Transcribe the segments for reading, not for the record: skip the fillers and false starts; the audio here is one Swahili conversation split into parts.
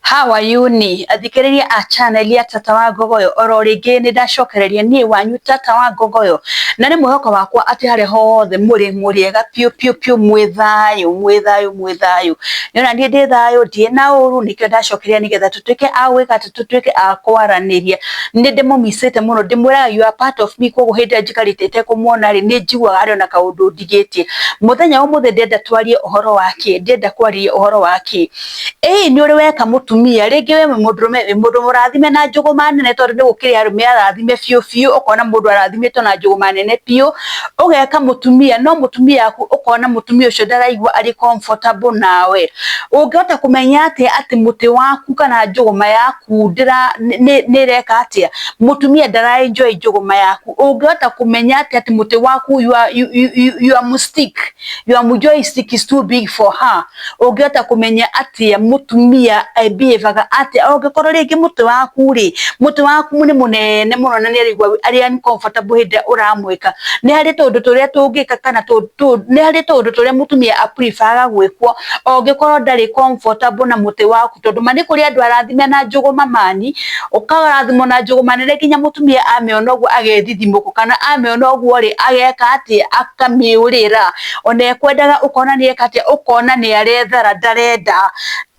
How are you ni athikiriria a channel ya Tata wa Ngogoyo oro ringi ni ndacokereria ni wanyu Tata wa Ngogoyo na ni mwihoko wakwa ati hare hothe muriega piu mwithayo niona ni ndi thayo ndie na uru nikio ndacokereria nigetha tutuike a gwika tutuike a kwaraniria ni ndimumisite muno ndimwira you are part of me koguo hindi njikaritete kumuona ri ni njiguaga ari ona kaundu ndigitie muthenya umuthe ndenda twarie uhoro wake ndenda kwaria uhoro wake ni uri weka mutumia ringi we mundu murathime na njuguma nene tondu ni gukiri arume arathime fiu ukona mundu arathimetwo na njuguma nene piu ugeka mutumia no mutumia yaku ukona mutumia ucio ndaraigua ari comfortable nawe ungihota kumenya ati muti waku kana njuguma yaku ni reka atia mutumia ndara enjoy njuguma yaku ungihota kumenya ati muti waku you are mistake you are joystick is too big for her ungihota kumenya ati mutumia behavior ati ungikorwo ringi muti waku ni munene muno na ni arigwa ari uncomfortable hindi uramwika ni hari tundu turia tungika kana ni hari tundu turia mutumia aprefer gwikwo ungikorwo ndari comfortable na muti waku tondu mani kuri andu arathime na njuguma mani ukarathimo na njuguma nene kinya mutumia ameona uguo agethithimuko kana ameona uguo ri ageka ati akamiurira ona ekwendaga ukona ni ekatia ukona ni arethara ndarenda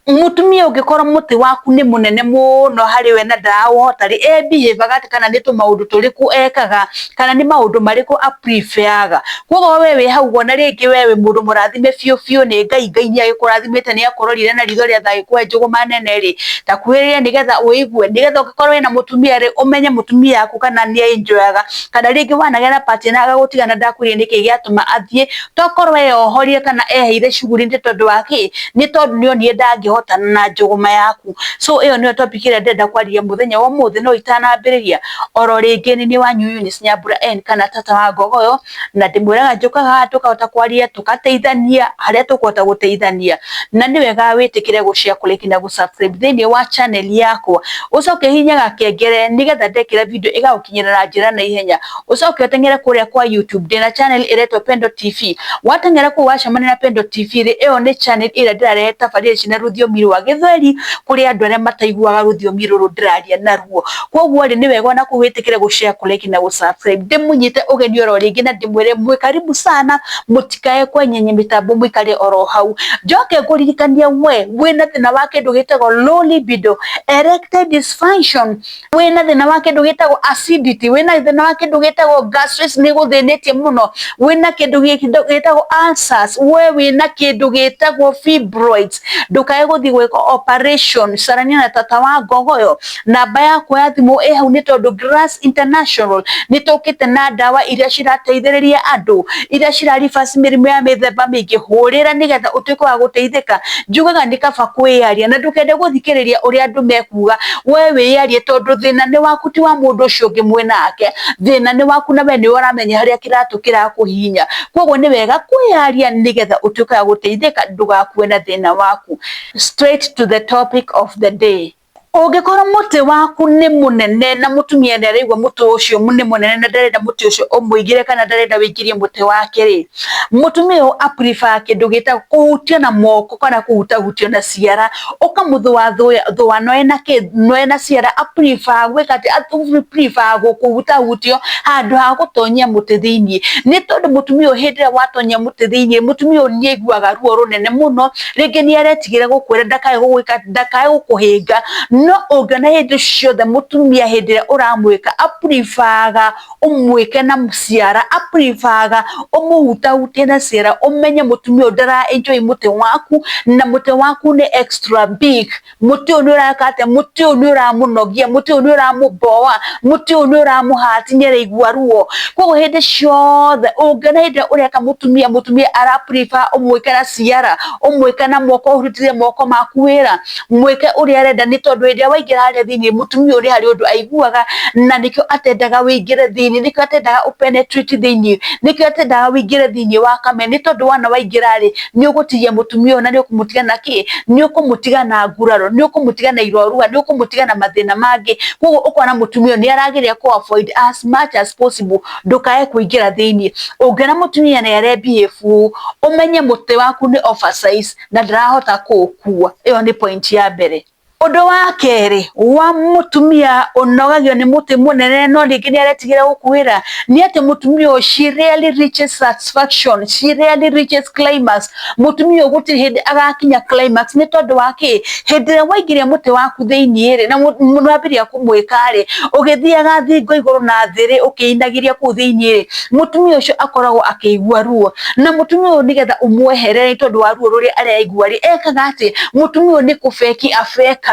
mutumia ungikorwo muti waku ni munene muno hari we na ndaahota ri behavior gati kana ni maundu turiku ekaga kana ni maundu mariku apreferga koguo wewe hau wona ringi wewe mundu murathime fiu ni ngai ni agikurathimite ni akororire na ritho ria thagikwe njuguma nene ri takwiriria nigetha uigue nigetha ungikorwo wina mutumia ri umenye mutumia yaku kana ni enjoyaga kana ringi wanaga na party na agagutigana ndakwirie niki giatuma athie tokorwo we ohorie kana eheire shughuli ndi tondu wake ni tondu ni oni ndangi na njuguma yaku so iyo niyo topic ira ndenda kwaria muthenya wa muthi no itanambiriria oro ringi ni wanyu Eunice Nyambura N kana Tata wa Ngogoyo na ndimwiraga njukaga tukahota kwaria tukateithania haria tukuhota guteithania na ni wega witikire gushare kulike na gusubscribe thini wa channel yakwa ucoke hinyaga kengere nigetha ndekira video igaukinyira njira na ihenya ucoke utengere kuria kwa YouTube ndina channel iretwo Pendo TV watengera ku wacemania na Pendo TV ri iyo ni channel ira ndirarehe tabarĩra cina ruthiomi rwa gĩthweri kuri andu aria mataiguaga ruthiomi ruru ndiraria naruo koguo ri ni wega na kuwitikire gushare kulike na gusubscribe ndimunyite ugeni oro ringi na ndimwire mwe karibu sana mutikae kwenyenye mitambo mwikare oro hau njoke kuririkania we wina thina wa kindu gitagwo low libido erectile dysfunction wina thina wa kindu gitagwo acidity wina thina wa kindu gitagwo gastritis ni guthinitie muno wina kindu gitagwo ulcers we wina kindu gitagwo fibroids ndukae guthi gwika operation sarania na Tata wa Ngogoyo namba yakwa ya thimu hau ni tondu Grass International ni tukite na dawa iria cirateithĩrĩria andu iria ciraribasi mirimu ya mithemba mingi hurira nigetha utuike wa guteithika njugaga ni kaba kwiaria na ndukende guthikiriria uria andu mekuga we wiarie tondu thina ni waku ti wa mundu ucio ungi mwenake thina ni waku na we ni uramenya haria kiratu kirakuhinya koguo ni wega kwiaria nigetha utuike wa guteithika ndugakue na thina waku straight to the topic of the day ungikorwo muti waku ni munene na mutumia ndarigwa muti ucio ni munene na ndarenda muti ucio umuigire kana ndarenda wikirie muti wake ri mutumia aprefer kindu gita kuhutia na moko kana kuhutahutio na ciara ukamuthwa thwa no ena ciara aprefer gwika ati aprefer gukuhutahutio handu ha gutonyia muti thiini ni tondu mutumia hindira watonyia muti thiini mutumia ni aiguaga ruo runene muno ringi ni aretigire gukwira ndakae gugwika ndakae gukuhinga no ogana hindi ciothe mutumia hindi uramwika apreferga umwike na ciara apreferga umuhutahutie na ciara umenye mutumia ndara enjoy muti waku na muti waku ni extra big muti ni urakate muti ni uramunogia muti ni uramuboa muti ni uramuhatinya igua ruo koguo hindi ciothe ogana hindi ureka mutumia araprefer umwike na ciara umwike na moko urutire moko maku wira mwike uria arenda ni tondu ndia waingira haria thiini mutumia uri hari undu aiguaga na nikio atendaga wingire thiini nikio atendaga upenetrate thiini nikio atendaga wingire thiini wa kame ni tondu wana waingira ri ni ugutigia mutumia na ni ukumutiga na ki ni ukumutiga na nguraro ni ukumutiga na irorua ni ukumutiga na mathina mangi koguo ukona mutumia ni aragiria ku avoid as much as possible ndukae kuingira thiini ungena mutumia na yare behave umenye muti waku ni oversize na ndarahota kukua iyo ni point ya mbere Undu wa keri wa mutumia unogagio ni muti munene no ringi ni aretigira gukwira ni ati mutumia she really reaches satisfaction, she really reaches climax. Mutumia guti hindi agakinya climax ni tondu waki hindi ria waigiria muti waku thiini ri na mwambiria kumwika ri ugithiaga thingo iguru na thiri ukiinagiria ku thiini ri mutumia ucio akoragwo akiigua ruo na mutumia uyu nigetha umweherere tondu wa ruo ruri araigua ri ekaga ati mutumia uyu ni kufeki afekaga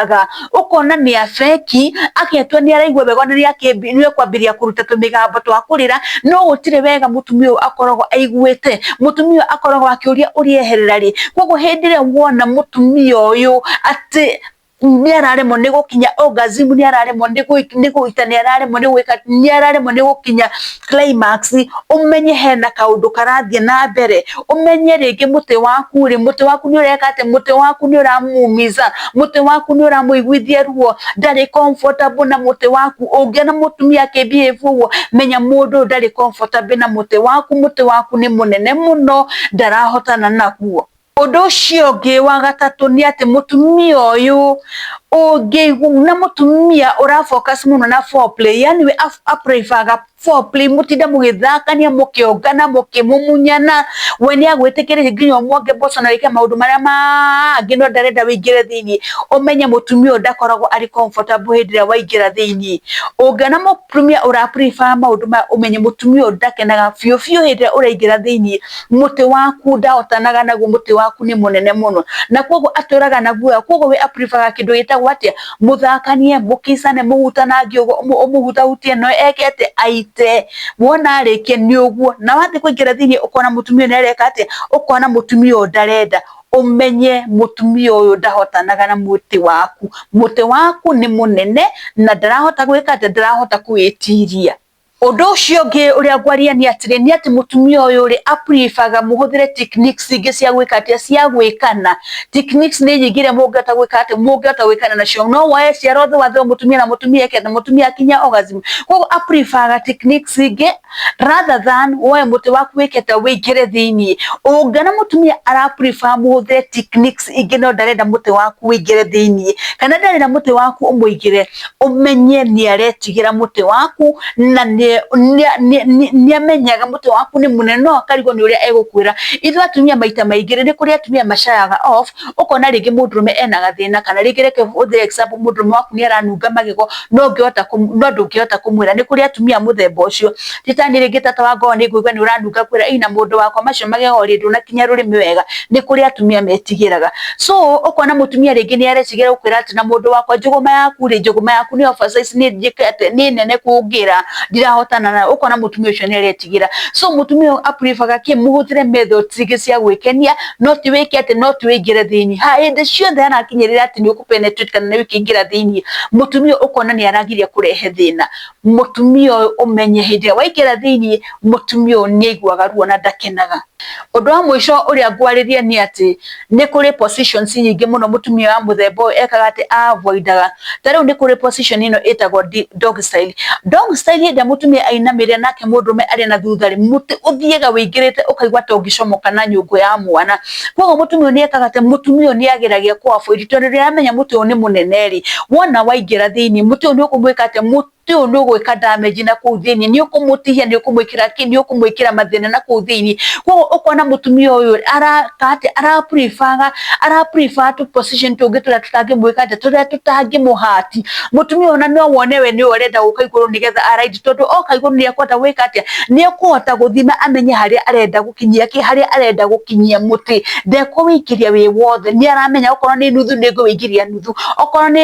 ukona ni afeki aketwa ni araigua wega ni akimbirie kwambiria kuruta tumigambo twa kurira no gutire wega mutumia uyu akoragwo aiguite mutumia akoragwo akiuria urieherera ri koguo hindire wona mutumia uyu ati ni araremwo ni gukinya orgasm ni araremwo ni guita ni araremwo ni gwika ni araremwo ni gukinya climax umenye hena kaundu karathie na mbere umenye ringi muti waku ni ureka ate muti waku ni uramumiza muti waku ni uramuiguithia ruo ndari comfortable na muti waku ungiona mutumia akibehave uguo menya mundu ndari comfortable na muti waku ni munene muno ndarahotana naguo. Undu ucio ungi wa gatatu ni ati mutumia uyu na mutumia ura focus muno na foreplay, yani we prefer foreplay mutinda mugithakania mukiongana mukimumunyana we ni agwitikiria nginya mwonge boso na rike maundu maria mangi no ndarenda wingire thiini umenye mutumia ndakoragwo ari comfortable hindi ria waingira thiini. Ungiona mutumia ura prefer maundu ma umenye mutumia ndakenaga fiu hindi ria uraingira thiini muti waku ndahotanaga naguo muti waku ni munene muno na koguo aturaga naguo koguo we prefer kindu gitagwo atia muthakanie mukisane muhutanangi uguo umuhutahutie no ekete aite wona arikie ni uguo na wathi kuingira thiini ukona mutumia ni areka atia ukona mutumia ndarenda umenye mutumia uyu ndahotanaga na muti waku ni munene na ndarahota gwika atia ndarahota kuitiria. Undu ucio ungi uria ngwaria ni atiri ni ati mutumia uyu ri aprefaga muhuthire techniques ingi cia gwika atia cia gwikana techniques ni nyingire mungata gwikana nacio no wae cia rothe watho mutumia na mutumia eke na mutumia akinya orgasm koguo aprefaga techniques ingi rather than wae muti waku wikete wingire thiini. Ungana mutumia ara prefer muhuthire techniques ingi no ndarenda muti waku wingire thiini kana ndarenda muti waku umuigire umenye ni aretigira muti waku na ni amenyaga muti waku ni munene no akarigo ni uria egukwira ithu atumia maita maingire ni kuria atumia mashayaga off ukona ringi mundurume ena gathina kana ringi reke uthe example mundurume waku ni aranunga magigo no ndungihota kumwira ni kuria atumia muthemba ucio titani ringi tata wa ngo ni nguigwa ni uranunga kwira ina mundu wakwa macio magigo ri nduna kinya rurimi wega ni kuria atumia metigiraga so ukona mutumia ringi ni arecigira gukwira ati na mundu wakwa njuguma yaku ni oversize ni njikete ni nene kungira ndirahotana na ukona mutumia ucio ni aretigira so mutumia aprefaga ki muhuthire methods ingi cia gwikenia no ti wiki ati no ti wingire thiini hindi ciothe anakinyirira ati ni ukupenetrate kana ni wikingira thiini mutumia ukona ni aragiria kurehe thina. Mutumia umenye hindi waingira thiini mutumia ni aiguaga ruo na ndakenaga. Undu wa mwisho uria ngwariria ni ati ni kuri positions nyingi muno mutumia wa muthemba ekaga ati avoidaga tariu ni kuri position ino etagwo dog style. Dog style nda mutumia ainamire nake mundume ari na thutha ri muti uthiega wingirite ukaigwa ta ungicomoka na nyungu ya mwana koguo mutumia ni ekaga ati mutumia ni ageragia ku avoid tondu ri amenya muti ni munene ri wona waingira thiini muti ni ukumwika ati tio no gwika damage na ku thiini ni ukumutihia ni ukumwikira ni ukumwikira mathina na ku thiini koguo ukona mutumia uyu ara prefer to position to get tutangi mwika ati tutangi muhati mutumia ona no wone we ni urenda guka iguru nigetha araidi tondu oka iguru ni akwata gwika ati ni akuhota guthima amenye haria arenda gukinyia haria arenda gukinyia muti ndekuwikiria wi wothe ni aramenya ukorwo ni nuthu ni ngwikiria nuthu ukorwo ni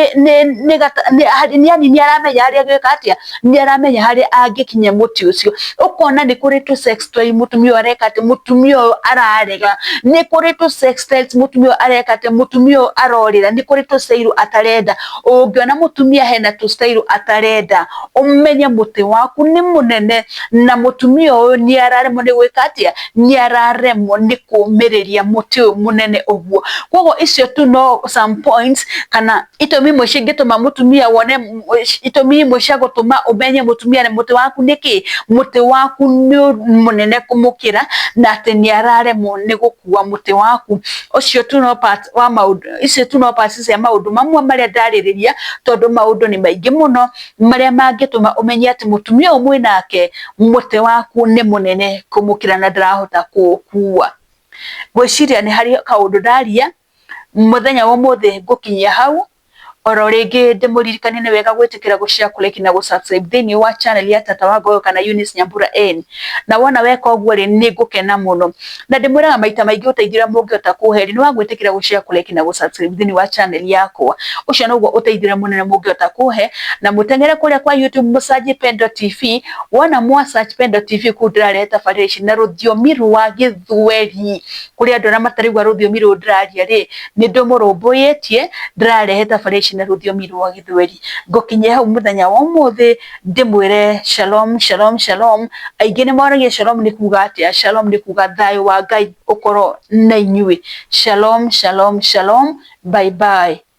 aramenya haria gwika atia ni aramenya haria angikinya muti ucio ukona ni kuri tu sex toy mutumia areka ati mutumia ararega ni kuri tu sex styles mutumia areka ati mutumia arorira ni kuri tu style atarenda ungiona mutumia hena tu style atarenda umenye muti waku ni munene na mutumia uyu ni araremwo ni gwika atia ni araremwo ni kumiriria muti uyu munene uguo koguo icio tu no some points kana itumi imwe cingituma mutumia wone itumi imwe cia gutuma umenye mutumia ni muti waku niki muti waku ni munene kumukira na ati ni araremwo ni gukua muti waku ucio tu no part wa maundu icio tu no part cia maundu mamwe maria ndaririria tondu maundu ni maingi muno maria mangituma umenye ati mutumia umwe nake muti waku ni munene kumukira na ndarahota kukua. Gwiciria ni hari kaundu ndaria muthenya wa muthi ngukinyia hau. Oro ringi ndimuririkanie ni wega gwitikira gushare kulike na gusubscribe thini wa channel ya Tata Wangoyo kana Eunice Nyambura N na wona weka uguo ri ni ngukena muno na ndimwiraga maita maingi uteithira mungiota kuheri ni wagwitikira gushare kulike na gusubscribe thini wa channel yakwa ucio noguo uteithira munene mungiota kuhe na mutengere kuria kwa YouTube musaji Pendo TV wona mwa search Pendo TV kudrareta tabarĩra na ruthiomi rwa Gĩthweri kuria andu na matarigwa ruthiomi ru ndraria ri ni ndumurumbuyitie ndrarehe tabarĩra na ruthiomi rwa Gĩthweri ngukinye hau muthenya wa umuthi ndimwire shalom shalom shalom. Aingĩ ni moragia shalom ni kuga atia. Shalom ni kuga thayo wa Ngai ukoro na inyuĩ. Shalom shalom shalom, bye bye.